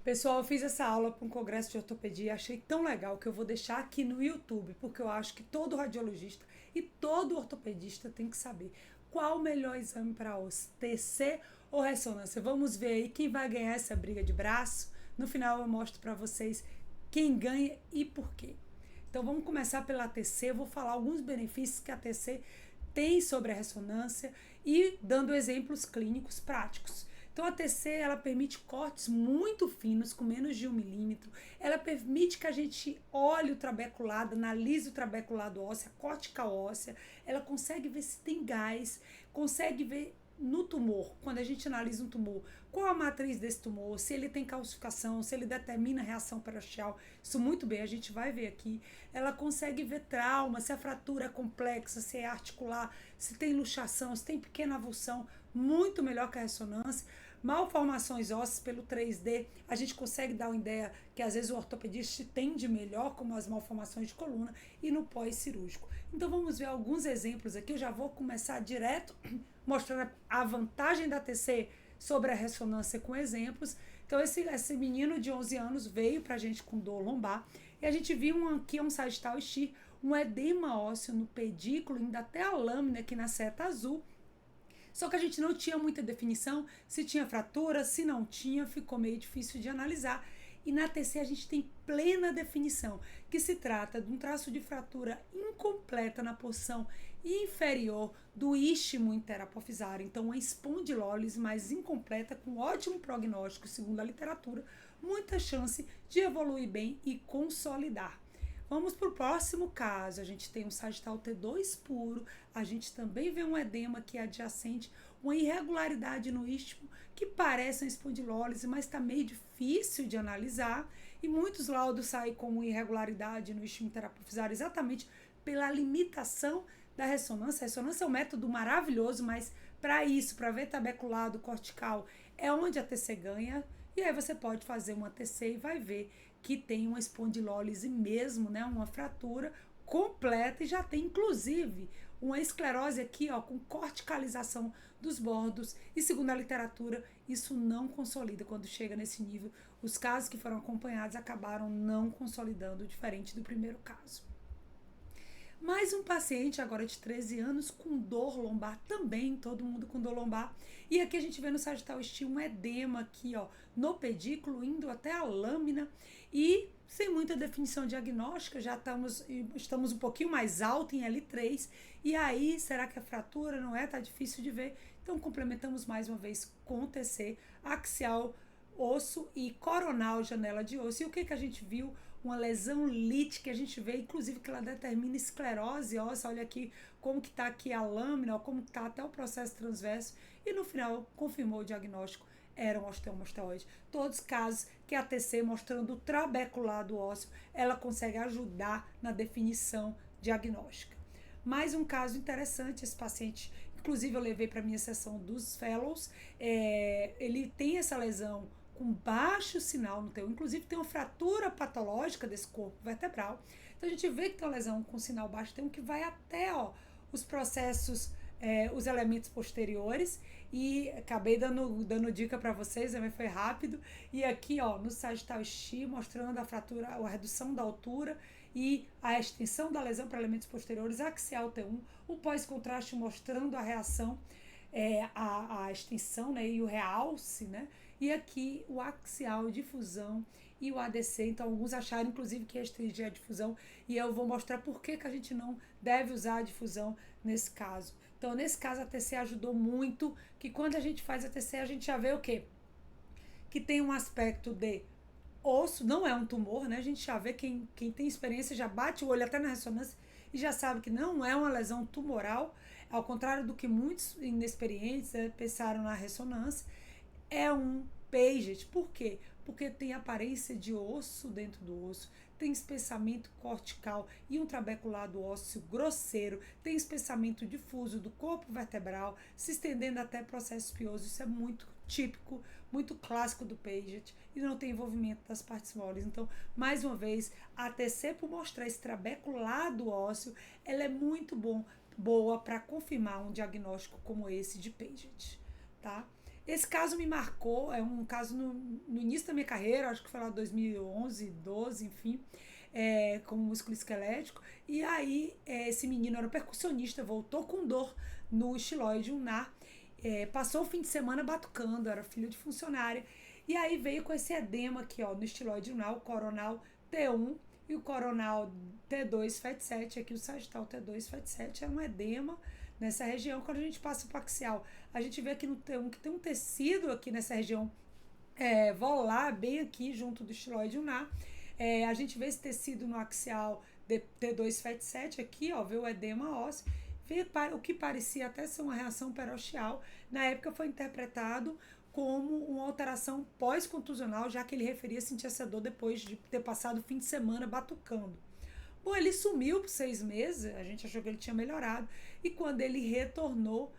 Pessoal, eu fiz essa aula para um congresso de ortopedia e achei tão legal que eu vou deixar aqui no YouTube, porque eu acho que todo radiologista e todo ortopedista tem que saber qual o melhor exame para osso, TC ou ressonância. Vamos ver aí quem vai ganhar essa briga de braço. No final eu mostro para vocês quem ganha e por quê. Então vamos começar pela ATC, eu vou falar alguns benefícios que a ATC tem sobre a ressonância e dando exemplos clínicos práticos. Então a TC ela permite cortes muito finos, com menos de 1 milímetro. Ela permite que a gente olhe o trabeculado, analise o trabeculado ósseo, a córtica óssea. Ela consegue ver se tem gás, consegue ver no tumor, quando a gente analisa um tumor, qual a matriz desse tumor, se ele tem calcificação, se ele determina reação paroxial, isso muito bem, a gente vai ver aqui. Ela consegue ver trauma, se a fratura é complexa, se é articular, se tem luxação, se tem pequena avulsão, muito melhor que a ressonância. Malformações ósseas pelo 3D, a gente consegue dar uma ideia que às vezes o ortopedista entende melhor, como as malformações de coluna, e no pós-cirúrgico. Então vamos ver alguns exemplos aqui, eu já vou começar direto mostrando a vantagem da TC sobre a ressonância com exemplos. Então esse menino de 11 anos veio pra gente com dor lombar e a gente viu aqui um sagital STIR, um edema ósseo no pedículo, indo até a lâmina aqui na seta azul. Só que a gente não tinha muita definição se tinha fratura, se não tinha, ficou meio difícil de analisar. E na TC a gente tem plena definição, que se trata de um traço de fratura incompleta na porção inferior do istmo interapofisário. Então, uma espondilólise mais incompleta, com ótimo prognóstico, segundo a literatura, muita chance de evoluir bem e consolidar. Vamos para o próximo caso. A gente tem um sagital T2 puro, a gente também vê um edema aqui adjacente, uma irregularidade no istmo que parece uma espondilólise, mas está meio difícil de analisar. E muitos laudos saem como irregularidade no istmo interapofisário exatamente pela limitação da ressonância. A ressonância é um método maravilhoso, mas para isso, para ver tabeculado cortical, é onde a TC ganha. E aí você pode fazer uma TC e vai ver que tem uma espondilólise mesmo, né, uma fratura completa e já tem inclusive uma esclerose aqui, ó, com corticalização dos bordos. E segundo a literatura, isso não consolida quando chega nesse nível. Os casos que foram acompanhados acabaram não consolidando, diferente do primeiro caso. Mais um paciente agora de 13 anos com dor lombar também, todo mundo com dor lombar. E aqui a gente vê no sagital STIR um edema aqui, ó, no pedículo, indo até a lâmina e sem muita definição diagnóstica, já estamos um pouquinho mais alto em L3. E aí, será que a fratura não é? Tá difícil de ver. Então complementamos mais uma vez com o TC axial, osso e coronal, janela de osso. E o que a gente viu? Uma lesão lítica, que a gente vê, inclusive, que ela determina esclerose óssea. Olha aqui como que está aqui a lâmina, ó, como está até o processo transverso. E no final, confirmou o diagnóstico, era um osteoma osteoide. Todos casos que a TC, mostrando o trabeculado ósseo, ela consegue ajudar na definição diagnóstica. Mais um caso interessante, esse paciente, inclusive eu levei para a minha sessão dos fellows, ele tem essa lesão com baixo sinal no teu, inclusive tem uma fratura patológica desse corpo vertebral. Então a gente vê que tem uma lesão com sinal baixo, tem um que vai até, ó, os processos, os elementos posteriores. E acabei dando dica para vocês, mas foi rápido. E aqui, ó, no sagital STIR, mostrando a fratura, a redução da altura e a extensão da lesão para elementos posteriores, axial T1, o pós-contraste mostrando a reação, a extensão, né, e o realce, né, e aqui o axial, difusão e o ADC. Então alguns acharam inclusive que restringir a difusão, e eu vou mostrar por que a gente não deve usar a difusão nesse caso. Então nesse caso a TC ajudou muito, que quando a gente faz a TC a gente já vê o quê? Que tem um aspecto de osso, não é um tumor, né? A gente já vê, quem tem experiência já bate o olho até na ressonância e já sabe que não é uma lesão tumoral, ao contrário do que muitos inexperientes pensaram na ressonância. É um Paget. Por quê? Porque tem aparência de osso dentro do osso, tem espessamento cortical e um trabeculado ósseo grosseiro, tem espessamento difuso do corpo vertebral, se estendendo até processo espinhoso. Isso é muito típico, muito clássico do Paget, e não tem envolvimento das partes moles. Então, mais uma vez, a TC, por mostrar esse trabeculado ósseo, ela é muito boa para confirmar um diagnóstico como esse de Paget, tá? Esse caso me marcou, é um caso no início da minha carreira, acho que foi lá 2011, 12, enfim, como músculo esquelético. E aí, esse menino era um percussionista, voltou com dor no estiloide ulnar, passou o fim de semana batucando, era filho de funcionária. E aí veio com esse edema aqui, ó, no estiloide ulnar, o coronal T1 e o coronal T2 FET7, aqui o sagital T2 FET7 é um edema nessa região. Quando a gente passa para o axial, a gente vê aqui no T1 que tem um tecido aqui nessa região volar, bem aqui junto do estiloide ulnar. A gente vê esse tecido no axial T2 FET7 aqui, ó, vê o edema ósseo. O que parecia até ser uma reação peroxial, na época foi interpretado como uma alteração pós-contusional, já que ele referia sentir essa dor depois de ter passado o fim de semana batucando. Bom, ele sumiu por 6 meses, a gente achou que ele tinha melhorado, e quando ele retornou,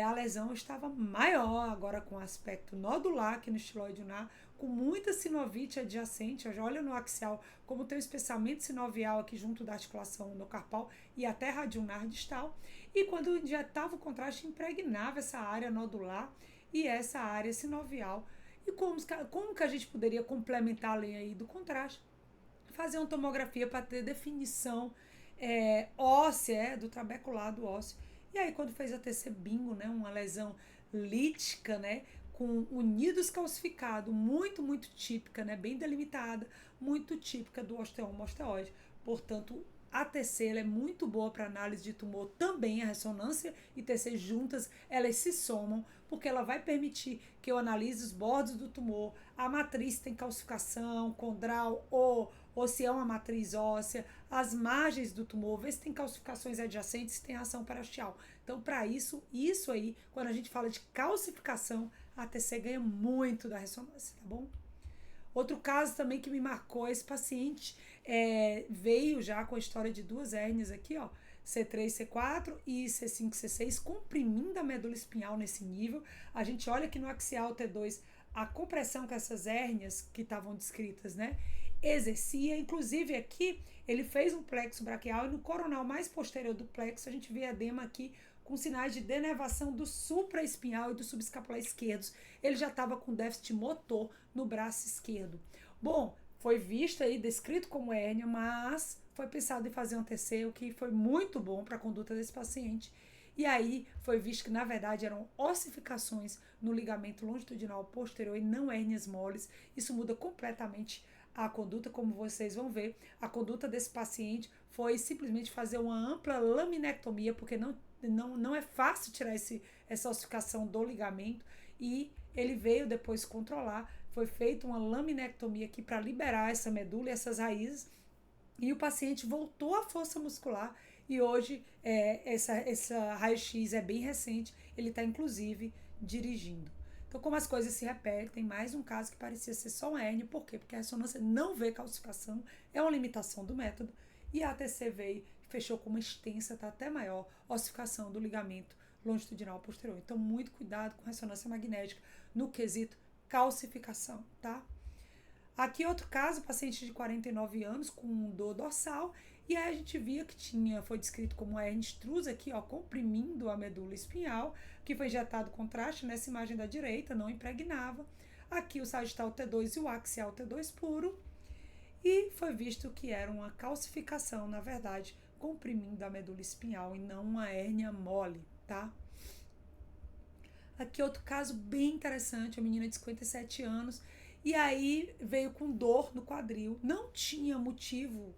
a lesão estava maior, agora com aspecto nodular aqui no estiloide ulnar, com muita sinovite adjacente. Olha no axial como tem um espessamento sinovial aqui junto da articulação no carpal e até radulnar distal. E quando injetava o contraste, impregnava essa área nodular e essa área sinovial. E como que a gente poderia complementar a lei aí do contraste? Fazer uma tomografia para ter definição óssea, do trabeculado ósseo. E aí, quando fez a TC bingo, né, uma lesão lítica, né, com unidos calcificado, muito típica, né, bem delimitada, muito típica do osteoma osteoide. Portanto, a TC ela é muito boa para análise de tumor também, a ressonância e TC juntas, elas se somam, porque ela vai permitir que eu analise os bordos do tumor, a matriz tem calcificação, condral ou se é uma matriz óssea, as margens do tumor, ver se tem calcificações adjacentes, se tem ação paraxial. Então, para isso aí, quando a gente fala de calcificação, a TC ganha muito da ressonância, tá bom? Outro caso também que me marcou, esse paciente veio já com a história de 2 hérnias aqui, ó, C3, C4 e C5, C6, comprimindo a medula espinhal nesse nível. A gente olha aqui no axial T2 a compressão que essas hérnias que estavam descritas, né, exercia. Inclusive aqui ele fez um plexo braquial e no coronal mais posterior do plexo a gente vê edema aqui com sinais de denervação do supraespinhal e do subescapular esquerdos. Ele já estava com déficit motor no braço esquerdo. Bom, foi visto aí, descrito como hérnia, mas foi pensado em fazer um TC, o que foi muito bom para a conduta desse paciente. E aí foi visto que, na verdade, eram ossificações no ligamento longitudinal posterior e não hérnias moles. Isso muda completamente a conduta, como vocês vão ver. A conduta desse paciente foi simplesmente fazer uma ampla laminectomia, porque não é fácil tirar essa ossificação do ligamento, e ele veio depois controlar. Foi feita uma laminectomia aqui para liberar essa medula e essas raízes, e o paciente voltou à força muscular. E hoje essa raio-x é bem recente, ele está inclusive dirigindo. Então, como as coisas se repetem, mais um caso que parecia ser só um hérnia. Por quê? Porque a ressonância não vê calcificação, é uma limitação do método, e a ATC veio e fechou com uma extensa, tá até maior, ossificação do ligamento longitudinal posterior. Então, muito cuidado com ressonância magnética no quesito calcificação, tá? Aqui outro caso, paciente de 49 anos com dor dorsal, e aí a gente via que foi descrito como uma hernia extrusa aqui, ó, comprimindo a medula espinhal, que foi injetado contraste nessa imagem da direita, não impregnava. Aqui o sagital T2 e o axial T2 puro, e foi visto que era uma calcificação, na verdade, comprimindo a medula espinhal e não uma hérnia mole, tá? Aqui outro caso bem interessante, uma menina de 57 anos, e aí veio com dor no quadril, não tinha motivo,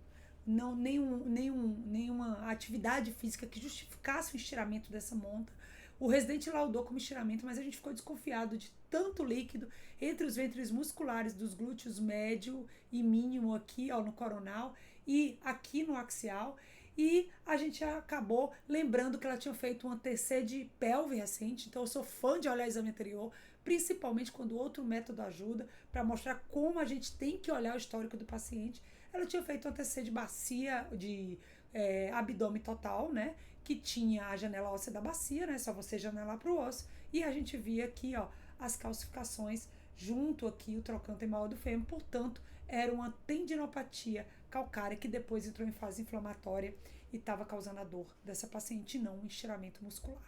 nenhuma atividade física que justificasse o estiramento dessa monta. O residente laudou como estiramento, mas a gente ficou desconfiado de tanto líquido entre os ventres musculares dos glúteos médio e mínimo aqui, ó, no coronal, e aqui no axial. E a gente acabou lembrando que ela tinha feito um TC de pelve recente, então eu sou fã de olhar o exame anterior, principalmente quando outro método ajuda, para mostrar como a gente tem que olhar o histórico do paciente. Ela tinha feito um TC de bacia, de abdômen total, né, que tinha a janela óssea da bacia, né, só você janelar para o osso, e a gente via aqui, ó, as calcificações junto aqui, o trocânter maior do fêmur, portanto, era uma tendinopatia calcária que depois entrou em fase inflamatória e estava causando a dor dessa paciente, não um estiramento muscular.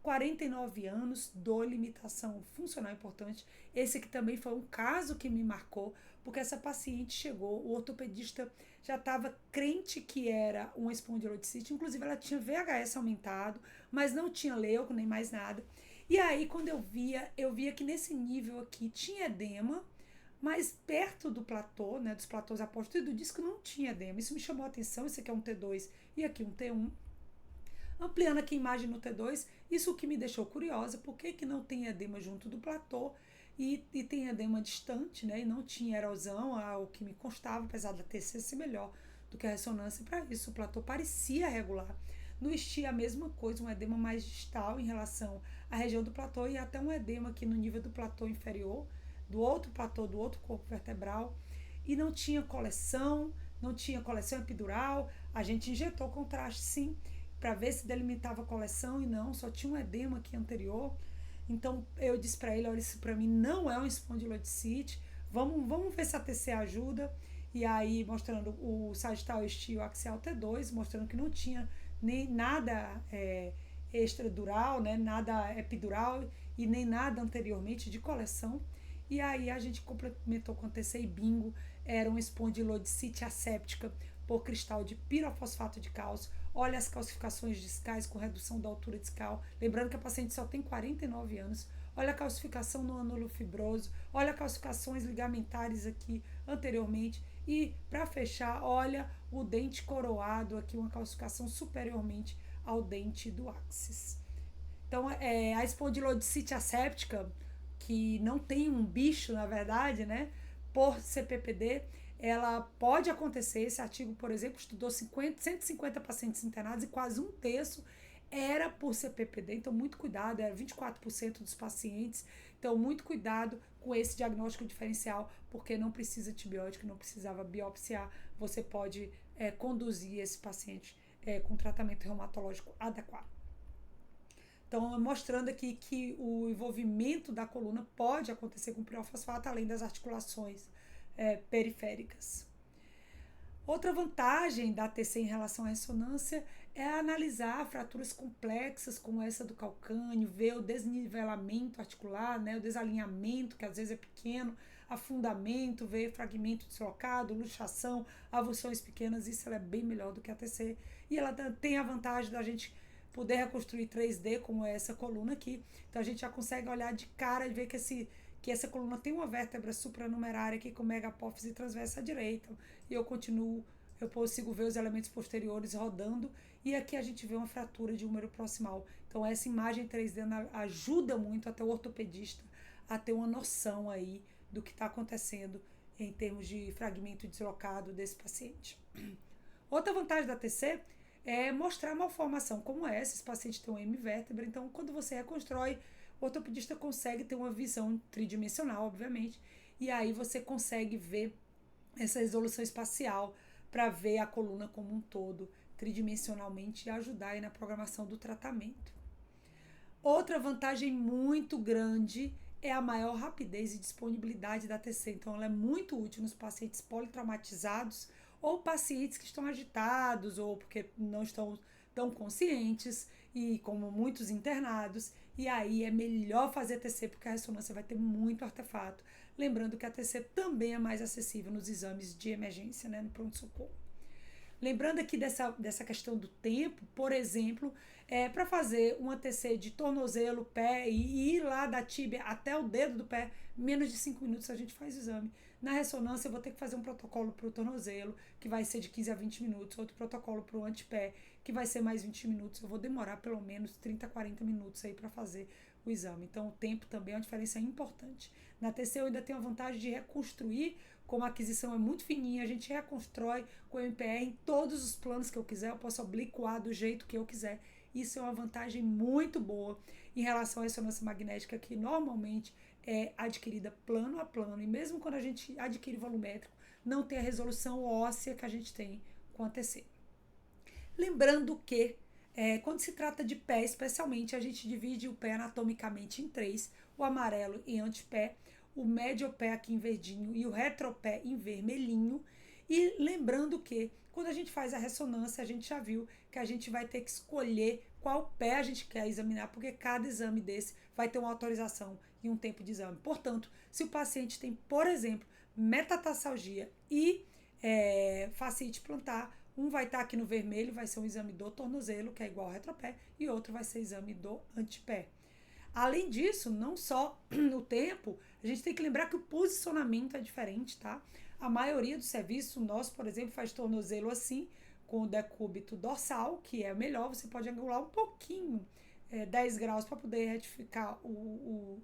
49 anos, dor, limitação funcional importante. Esse aqui também foi um caso que me marcou, porque essa paciente chegou, o ortopedista já estava crente que era uma espondilodicite, inclusive ela tinha VHS aumentado, mas não tinha leuco nem mais nada. E aí quando eu via que nesse nível aqui tinha edema, mas perto do platô, né, dos platôs apóstolos e do disco não tinha edema. Isso me chamou a atenção, esse aqui é um T2 e aqui um T1. Ampliando aqui a imagem no T2, isso que me deixou curiosa, por que não tem edema junto do platô e tem edema distante, né? E não tinha erosão, o que me constava, apesar da TC ser melhor do que a ressonância para isso. O platô parecia regular. No STI a mesma coisa, um edema mais distal em relação à região do platô e até um edema aqui no nível do platô inferior, do outro platô, do outro corpo vertebral. E não tinha coleção epidural, a gente injetou contraste sim, para ver se delimitava a coleção e não, só tinha um edema aqui anterior. Então eu disse para ele, olha, isso para mim não é um espondilodicite, vamos ver se a TC ajuda. E aí mostrando o sagital estio axial T2, mostrando que não tinha nem nada extradural, né, nada epidural e nem nada anteriormente de coleção. E aí a gente complementou com TC e bingo, era uma espondilodicite asséptica por cristal de pirofosfato de cálcio. Olha as calcificações discais com redução da altura discal. Lembrando que a paciente só tem 49 anos. Olha a calcificação no ângulo fibroso. Olha calcificações ligamentares aqui anteriormente. E, para fechar, olha o dente coroado aqui, uma calcificação superiormente ao dente do áxis. Então, a espondilodicite asséptica, que não tem um bicho, na verdade, né, por CPPD, ela pode acontecer. Esse artigo, por exemplo, estudou 150 pacientes internados e quase um terço era por CPPD, então muito cuidado, era 24% dos pacientes, então muito cuidado com esse diagnóstico diferencial, porque não precisa antibiótico, não precisava biopsiar, você pode conduzir esse paciente com tratamento reumatológico adequado. Então, mostrando aqui que o envolvimento da coluna pode acontecer com pirofosfato, além das articulações periféricas. Outra vantagem da TC em relação à ressonância é analisar fraturas complexas como essa do calcânio, ver o desnivelamento articular, né, o desalinhamento, que às vezes é pequeno, afundamento, ver fragmento deslocado, luxação, avulsões pequenas, isso ela é bem melhor do que a TC. E ela tem a vantagem da gente poder reconstruir 3D, como é essa coluna aqui. Então a gente já consegue olhar de cara e ver que essa coluna tem uma vértebra supranumerária aqui com megapófise transversa à direita. E eu consigo ver os elementos posteriores rodando. E aqui a gente vê uma fratura de húmero proximal. Então essa imagem 3D ajuda muito até o ortopedista a ter uma noção aí do que está acontecendo em termos de fragmento deslocado desse paciente. Outra vantagem da TC é mostrar malformação como essa. Esse paciente tem um hemivértebra, então quando você reconstrói, o ortopedista consegue ter uma visão tridimensional, obviamente, e aí você consegue ver essa resolução espacial para ver a coluna como um todo, tridimensionalmente, e ajudar aí na programação do tratamento. Outra vantagem muito grande é a maior rapidez e disponibilidade da TC. Então, ela é muito útil nos pacientes politraumatizados ou pacientes que estão agitados ou porque não estão tão conscientes, e como muitos internados, e aí é melhor fazer TC porque a ressonância vai ter muito artefato. Lembrando que a TC também é mais acessível nos exames de emergência, né, no pronto-socorro. Lembrando aqui dessa questão do tempo, por exemplo, para fazer uma TC de tornozelo, pé e ir lá da tíbia até o dedo do pé, menos de 5 minutos a gente faz o exame. Na ressonância eu vou ter que fazer um protocolo para o tornozelo, que vai ser de 15 a 20 minutos, outro protocolo para o antepé, que vai ser mais 20 minutos. Eu vou demorar pelo menos 30 a 40 minutos aí para fazer o exame. Então o tempo também é uma diferença importante. Na TC eu ainda tenho a vantagem de reconstruir, como a aquisição é muito fininha, a gente reconstrói com o MPR em todos os planos que eu quiser, eu posso obliquar do jeito que eu quiser. Isso é uma vantagem muito boa em relação à ressonância magnética, que normalmente é adquirida plano a plano, e mesmo quando a gente adquire volumétrico, não tem a resolução óssea que a gente tem com a TC. Lembrando que quando se trata de pé, especialmente, a gente divide o pé anatomicamente em 3, o amarelo em antepé, o médio pé aqui em verdinho e o retropé em vermelhinho. E lembrando que quando a gente faz a ressonância, a gente já viu que a gente vai ter que escolher qual pé a gente quer examinar, porque cada exame desse vai ter uma autorização e um tempo de exame. Portanto, se o paciente tem, por exemplo, metatarsalgia e fascite plantar, um vai estar aqui no vermelho, vai ser um exame do tornozelo, que é igual ao retropé, e outro vai ser exame do antepé. Além disso, não só o tempo, a gente tem que lembrar que o posicionamento é diferente, tá? A maioria do serviço nosso, por exemplo, faz tornozelo assim, com o decúbito dorsal, que é melhor, você pode angular um pouquinho, 10 graus, para poder retificar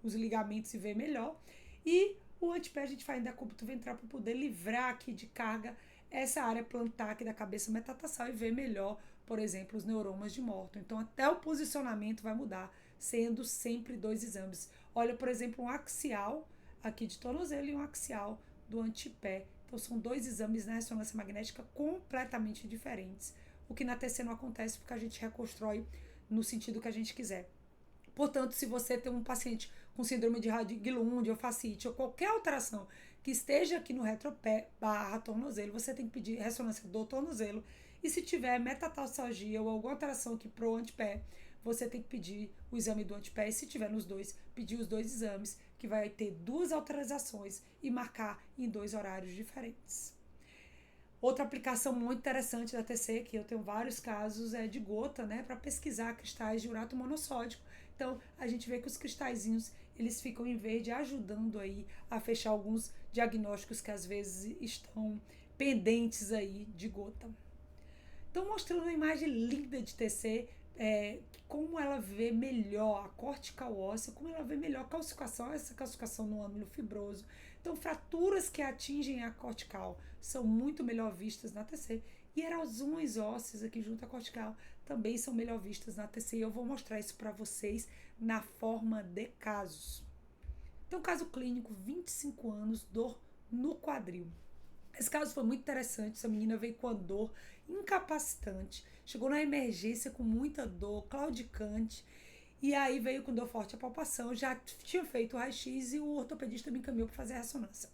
os ligamentos e ver melhor. E o antepé a gente faz em decúbito ventral para poder livrar aqui de carga essa área plantar aqui da cabeça metatarsal e ver melhor, por exemplo, os neuromas de Morton. Então, até o posicionamento vai mudar, sendo sempre 2 exames. Olha, por exemplo, um axial aqui de tornozelo e um axial do antepé. Então, são 2 exames na ressonância magnética completamente diferentes. O que na TC não acontece porque a gente reconstrói no sentido que a gente quiser. Portanto, se você tem um paciente com síndrome de Radiguilund ou fascite ou qualquer alteração que esteja aqui no retropé / tornozelo, você tem que pedir ressonância do tornozelo. E se tiver metatarsalgia ou alguma alteração aqui pro antepé, você tem que pedir o exame do antepé. E se tiver nos dois, pedir os 2 exames, que vai ter 2 autorizações e marcar em 2 horários diferentes. Outra aplicação muito interessante da TC, que eu tenho vários casos, é de gota, né, para pesquisar cristais de urato monossódico. Então, a gente vê que os cristalzinhos, eles ficam em verde, ajudando aí a fechar alguns diagnósticos que às vezes estão pendentes aí de gota. Então, mostrando uma imagem linda de TC, como ela vê melhor a cortical óssea, como ela vê melhor a calcificação, essa calcificação no ânulo fibroso. Então, fraturas que atingem a cortical são muito melhor vistas na TC. E erosões ósseas aqui junto à cortical também são melhor vistas na TC. E eu vou mostrar isso para vocês na forma de casos. Então, caso clínico, 25 anos, dor no quadril. Esse caso foi muito interessante. Essa menina veio com a dor incapacitante, chegou na emergência com muita dor, claudicante, e aí veio com dor forte a palpação. Já tinha feito o raio-x e o ortopedista me encaminhou para fazer a ressonância.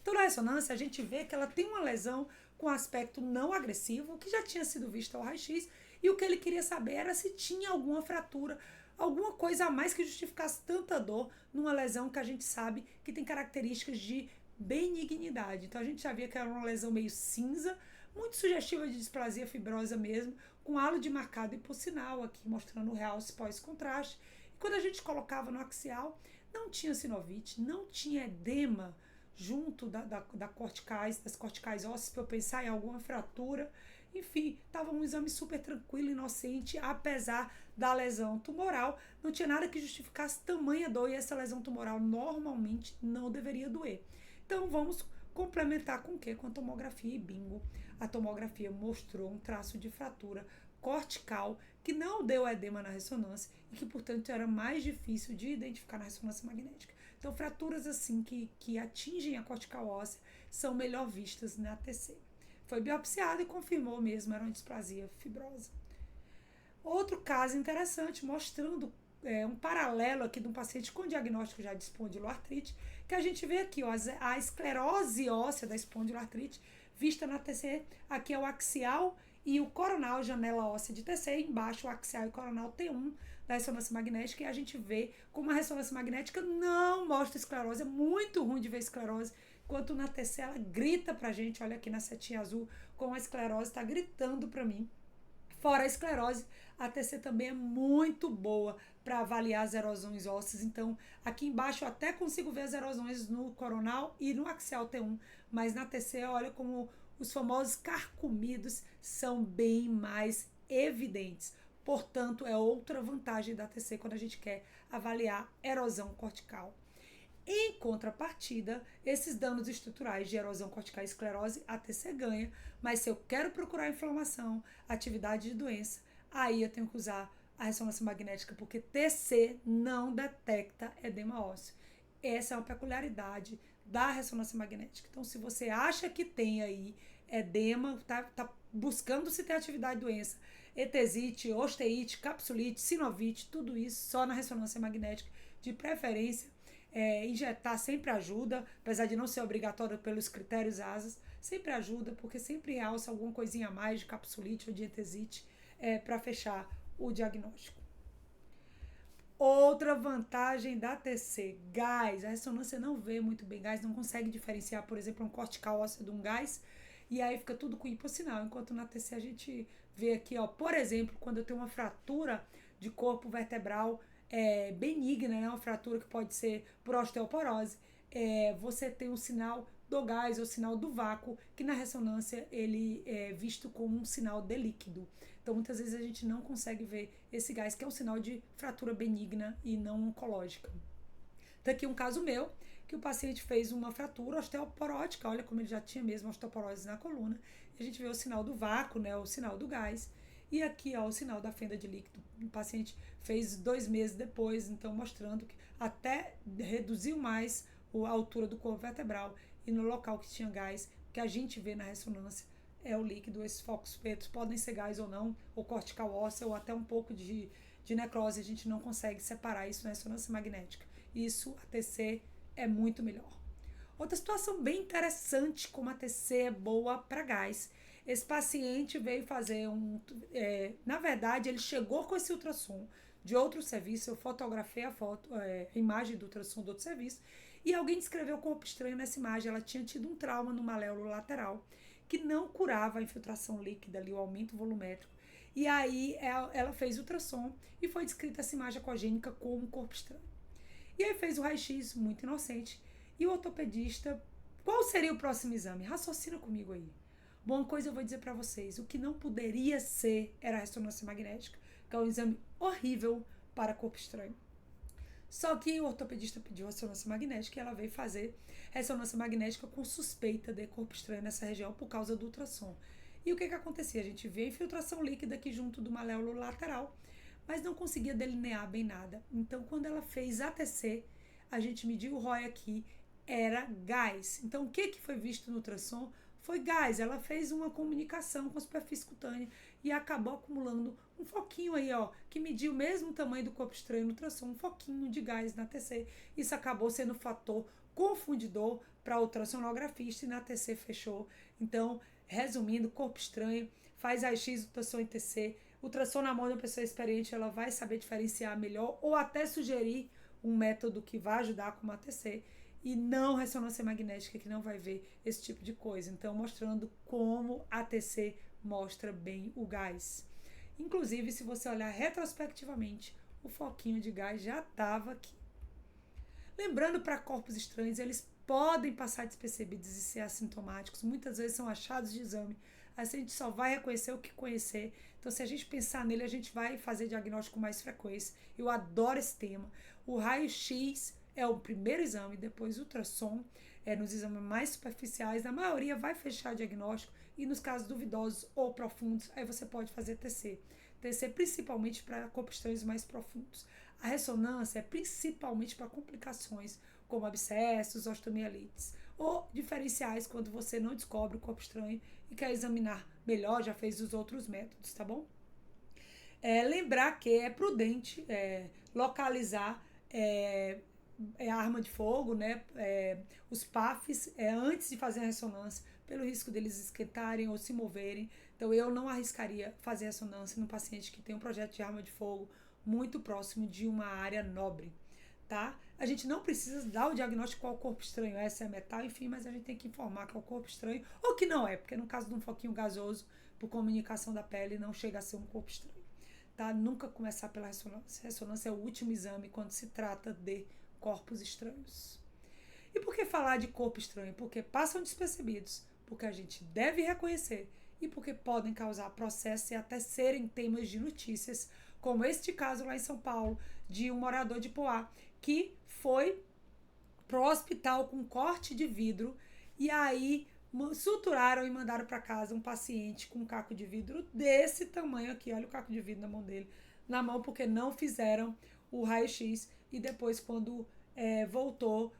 Então, na ressonância, a gente vê que ela tem uma lesão com aspecto não agressivo, que já tinha sido vista ao raio-x, e o que ele queria saber era se tinha alguma fratura, alguma coisa a mais que justificasse tanta dor numa lesão que a gente sabe que tem características de benignidade. Então, a gente já via que era uma lesão meio cinza, muito sugestiva de displasia fibrosa mesmo, com halo de marcado hipossinal aqui, mostrando o realce pós-contraste. E quando a gente colocava no axial, não tinha sinovite, não tinha edema junto das corticais ósseas para eu pensar em alguma fratura. Enfim, estava um exame super tranquilo, inocente, apesar da lesão tumoral. Não tinha nada que justificasse tamanha dor e essa lesão tumoral normalmente não deveria doer. Então, vamos complementar com o quê? Com a tomografia e bingo. A tomografia mostrou um traço de fratura cortical que não deu edema na ressonância e que, portanto, era mais difícil de identificar na ressonância magnética. Então, fraturas assim que atingem a cortical óssea são melhor vistas na TC. Foi biopsiado e confirmou mesmo, era uma displasia fibrosa. Outro caso interessante, mostrando um paralelo aqui de um paciente com diagnóstico já de espondiloartrite, que a gente vê aqui, ó, a esclerose óssea da espondiloartrite, vista na TC, aqui é o axial e o coronal, janela óssea de TC, embaixo o axial e coronal T1 da ressonância magnética, e a gente vê como a ressonância magnética não mostra esclerose, é muito ruim de ver esclerose, enquanto na TC ela grita pra gente, olha aqui na setinha azul, como a esclerose está gritando pra mim. Fora a esclerose, a TC também é muito boa para avaliar as erosões ósseas. Então, aqui embaixo eu até consigo ver as erosões no coronal e no axial T1, mas na TC, olha como os famosos carcomidos são bem mais evidentes. Portanto, é outra vantagem da TC quando a gente quer avaliar erosão cortical. Em contrapartida, esses danos estruturais de erosão cortical e esclerose, a TC ganha, mas se eu quero procurar inflamação, atividade de doença, aí eu tenho que usar a ressonância magnética, porque TC não detecta edema ósseo. Essa é uma peculiaridade da ressonância magnética. Então, se você acha que tem aí edema, tá buscando se tem atividade de doença, etesite, osteite, capsulite, sinovite, tudo isso só na ressonância magnética, de preferência. Injetar sempre ajuda, apesar de não ser obrigatório pelos critérios ASAS, sempre ajuda, porque sempre alça alguma coisinha a mais de capsulite ou de etesite para fechar o diagnóstico. Outra vantagem da TC, gás. A ressonância não vê muito bem gás, não consegue diferenciar, por exemplo, um cortical ósseo de um gás, e aí fica tudo com hipossinal, enquanto na TC a gente vê aqui, ó, por exemplo, quando eu tenho uma fratura de corpo vertebral benigna, né, uma fratura que pode ser por osteoporose, você tem um sinal do gás ou sinal do vácuo, que na ressonância ele é visto como um sinal de líquido. Então, muitas vezes a gente não consegue ver esse gás, que é um sinal de fratura benigna e não oncológica. Então, aqui um caso meu, que o paciente fez uma fratura osteoporótica, olha como ele já tinha mesmo osteoporose na coluna, e a gente vê o sinal do vácuo, né, o sinal do gás, e aqui, ó, o sinal da fenda de líquido. O paciente fez 2 meses depois, então mostrando que até reduziu mais a altura do corpo vertebral, e no local que tinha gás, que a gente vê na ressonância, é o líquido. Esses focos pretos podem ser gás ou não, ou cortical óssea, ou até um pouco de necrose. A gente não consegue separar isso na ressonância magnética. Isso, a TC é muito melhor. Outra situação bem interessante, como a TC é boa para gás. Esse paciente veio fazer na verdade, ele chegou com esse ultrassom de outro serviço, eu fotografei a imagem do ultrassom do outro serviço, e alguém descreveu corpo estranho nessa imagem. Ela tinha tido um trauma no maléolo lateral, que não curava a infiltração líquida ali, o aumento volumétrico. E aí ela fez ultrassom e foi descrita essa imagem ecogênica como um corpo estranho. E aí fez o raio-x, muito inocente, e o ortopedista, qual seria o próximo exame? Raciocina comigo aí. Bom, uma coisa eu vou dizer para vocês, o que não poderia ser era a ressonância magnética, que é um exame horrível para corpo estranho. Só que o ortopedista pediu ressonância magnética e ela veio fazer ressonância magnética com suspeita de corpo estranho nessa região por causa do ultrassom. E o que acontecia? A gente vê a infiltração líquida aqui junto do maléolo lateral, mas não conseguia delinear bem nada. Então, quando ela fez ATC, a gente mediu o ROI aqui, era gás. Então, o que foi visto no ultrassom? Foi gás. Ela fez uma comunicação com a superfície cutânea e acabou acumulando um foquinho aí, ó, que mediu o mesmo tamanho do corpo estranho no ultrassom, um foquinho de gás na TC. Isso acabou sendo um fator confundidor para o ultrassonografista e na TC fechou. Então, resumindo, corpo estranho, faz raio-x, ultrassom em TC, ultrassom na mão de uma pessoa experiente, ela vai saber diferenciar melhor ou até sugerir um método que vai ajudar com uma TC, e não ressonância magnética, que não vai ver esse tipo de coisa. Então, mostrando como a TC mostra bem o gás. Inclusive, se você olhar retrospectivamente, o foquinho de gás já estava aqui. Lembrando, para corpos estranhos, eles podem passar despercebidos e ser assintomáticos. Muitas vezes são achados de exame. A gente só vai reconhecer o que conhecer. Então, se a gente pensar nele, a gente vai fazer diagnóstico com mais frequência. Eu adoro esse tema. O raio-x é o primeiro exame, depois o ultrassom, nos exames mais superficiais. Na maioria vai fechar diagnóstico, e nos casos duvidosos ou profundos, aí você pode fazer TC. TC principalmente para corpos estranhos mais profundos. A ressonância é principalmente para complicações como abscessos, osteomielites, ou diferenciais quando você não descobre o corpo estranho e quer examinar melhor, já fez os outros métodos, tá bom? Lembrar que é prudente localizar a arma de fogo, né? Os PAFs, antes de fazer a ressonância, pelo risco deles esquentarem ou se moverem. Então, eu não arriscaria fazer ressonância num paciente que tem um projeto de arma de fogo muito próximo de uma área nobre, tá? A gente não precisa dar o diagnóstico ao corpo estranho, essa é metal, enfim, mas a gente tem que informar que é o corpo estranho, ou que não é, porque no caso de um foquinho gasoso, por comunicação da pele, não chega a ser um corpo estranho, tá? Nunca começar pela ressonância. Ressonância é o último exame quando se trata de corpos estranhos. E por que falar de corpo estranho? Porque passam despercebidos, porque a gente deve reconhecer e porque podem causar processos e até serem temas de notícias, como este caso lá em São Paulo, de um morador de Poá, que foi pro hospital com corte de vidro e aí suturaram e mandaram para casa um paciente com um caco de vidro desse tamanho aqui, olha o caco de vidro na mão dele, na mão, porque não fizeram o raio-x, e depois quando voltou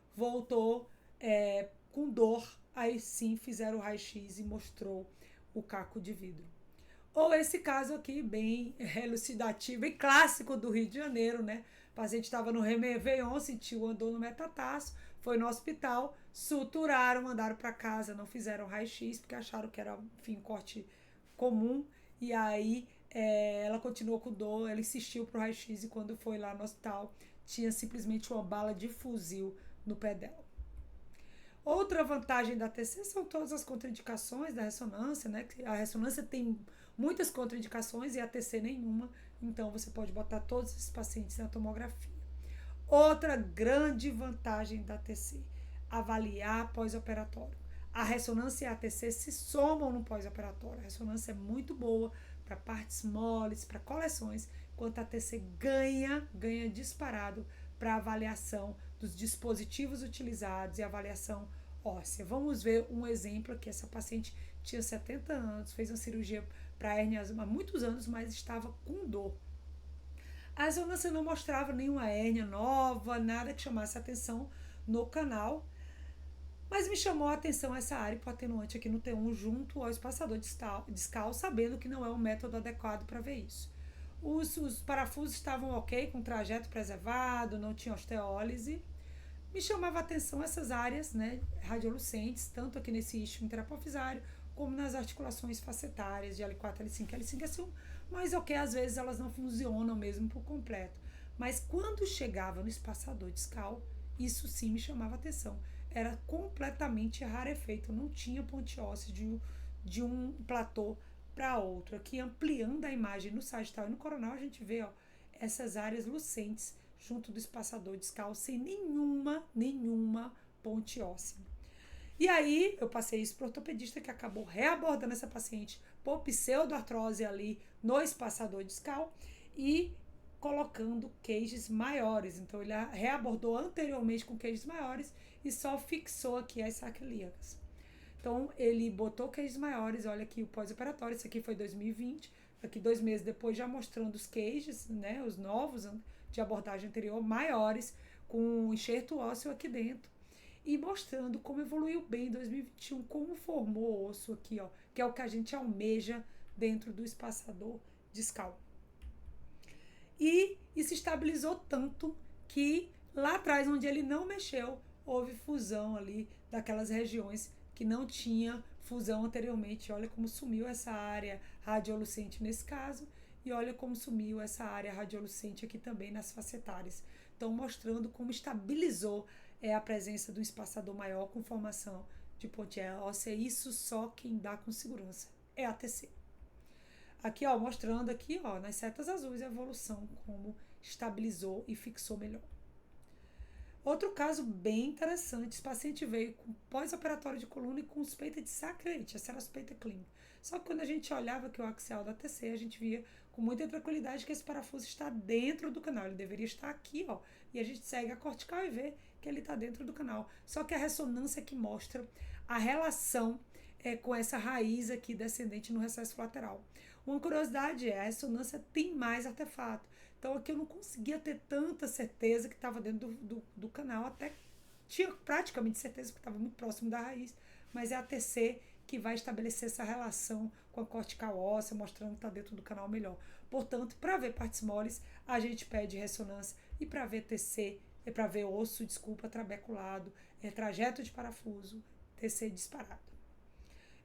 com dor, aí sim fizeram o raio-x e mostrou o caco de vidro. Ou esse caso aqui, bem elucidativo, bem clássico do Rio de Janeiro, né? O paciente estava no Réveillon, sentiu, andou no metatarso, foi no hospital, suturaram, mandaram para casa, não fizeram raio-x, porque acharam que era, enfim, corte comum, e aí ela continuou com dor, ela insistiu pro raio-x e quando foi lá no hospital, tinha simplesmente uma bala de fuzil no pé dela. Outra vantagem da ATC são todas as contraindicações da ressonância, né? A ressonância tem muitas contraindicações e a ATC nenhuma, então você pode botar todos esses pacientes na tomografia. Outra grande vantagem da ATC, avaliar pós-operatório. A ressonância e a ATC se somam no pós-operatório. A ressonância é muito boa para partes moles, para coleções, enquanto a ATC ganha disparado para avaliação dos dispositivos utilizados e avaliação óssea. Vamos ver um exemplo aqui. Essa paciente tinha 70 anos, fez uma cirurgia para hérnia há muitos anos, mas estava com dor. A ressonância não mostrava nenhuma hérnia nova, nada que chamasse atenção no canal, mas me chamou a atenção essa área hipoatenuante aqui no T1 junto ao espaçador discal, sabendo que não é um método adequado para ver isso. Os parafusos estavam ok, com trajeto preservado, não tinha osteólise. Me chamava a atenção essas áreas, né, radiolucentes, tanto aqui nesse isquio interapofisário, como nas articulações facetárias de L4, L5 e L5 S1, mas ok, às vezes elas não funcionam mesmo por completo. Mas quando chegava no espaçador discal, isso sim me chamava a atenção. Era completamente rarefeito, não tinha ponte óssea de um platô para outro. Aqui, ampliando a imagem no sagital e no coronal, a gente vê essas áreas lucentes junto do espaçador discal sem nenhuma ponte óssea. E aí, eu passei isso para o ortopedista, que acabou reabordando essa paciente por pseudoartrose ali no espaçador discal e colocando queixos maiores. Então, ele reabordou anteriormente com queixos maiores e só fixou aqui as sacroiliacas. Então, ele botou queixos maiores, olha aqui o pós-operatório, isso aqui foi 2020, aqui 2 meses depois já mostrando os queixos, né, os novos de abordagem anterior, maiores, com um enxerto ósseo aqui dentro. E mostrando como evoluiu bem em 2021, como formou o osso aqui, ó, que é o que a gente almeja dentro do espaçador discal. E se estabilizou tanto que lá atrás, onde ele não mexeu, houve fusão ali daquelas regiões que não tinha fusão anteriormente. Olha como sumiu essa área radiolucente nesse caso e olha como sumiu essa área radiolucente aqui também nas facetárias. Então, mostrando como estabilizou a presença do espaçador maior com formação de ponte óssea. Isso só quem dá com segurança é a ATC. Aqui, ó, mostrando aqui, ó, nas setas azuis a evolução, como estabilizou e fixou melhor. Outro caso bem interessante, esse paciente veio com pós-operatório de coluna e com suspeita de sacroiliite, essa era a suspeita clínica. Só que quando a gente olhava aqui o axial da ATC, a gente via com muita tranquilidade que esse parafuso está dentro do canal, ele deveria estar aqui, ó, e a gente segue a cortical e vê que ele está dentro do canal. Só que a ressonância que mostra a relação com essa raiz aqui descendente no recesso lateral. Uma curiosidade a ressonância tem mais artefato. Então aqui eu não conseguia ter tanta certeza que estava dentro do canal, até tinha praticamente certeza que estava muito próximo da raiz, mas é a ATC que vai estabelecer essa relação com a cortical óssea, mostrando que está dentro do canal melhor. Portanto, para ver partes moles, a gente pede ressonância, e para ver TC, para ver osso, trabeculado, trajeto de parafuso, TC disparado.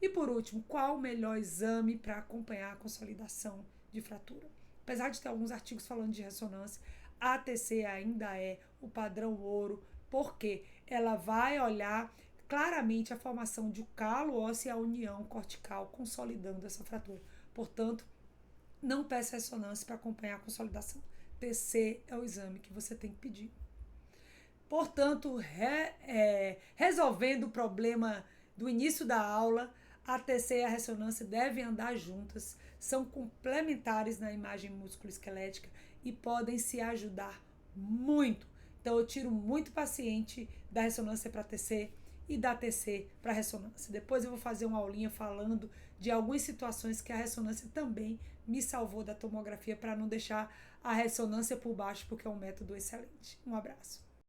E por último, qual o melhor exame para acompanhar a consolidação de fratura? Apesar de ter alguns artigos falando de ressonância, a ATC ainda é o padrão ouro, porque ela vai olhar claramente a formação de um calo ósseo e a união cortical consolidando essa fratura. Portanto, não peça ressonância para acompanhar a consolidação. TC é o exame que você tem que pedir. Portanto, resolvendo o problema do início da aula, a TC e a ressonância devem andar juntas, são complementares na imagem musculoesquelética e podem se ajudar muito. Então, eu tiro muito paciente da ressonância para TC e da TC para ressonância. Depois eu vou fazer uma aulinha falando de algumas situações que a ressonância também me salvou da tomografia para não deixar a ressonância por baixo, porque é um método excelente. Um abraço.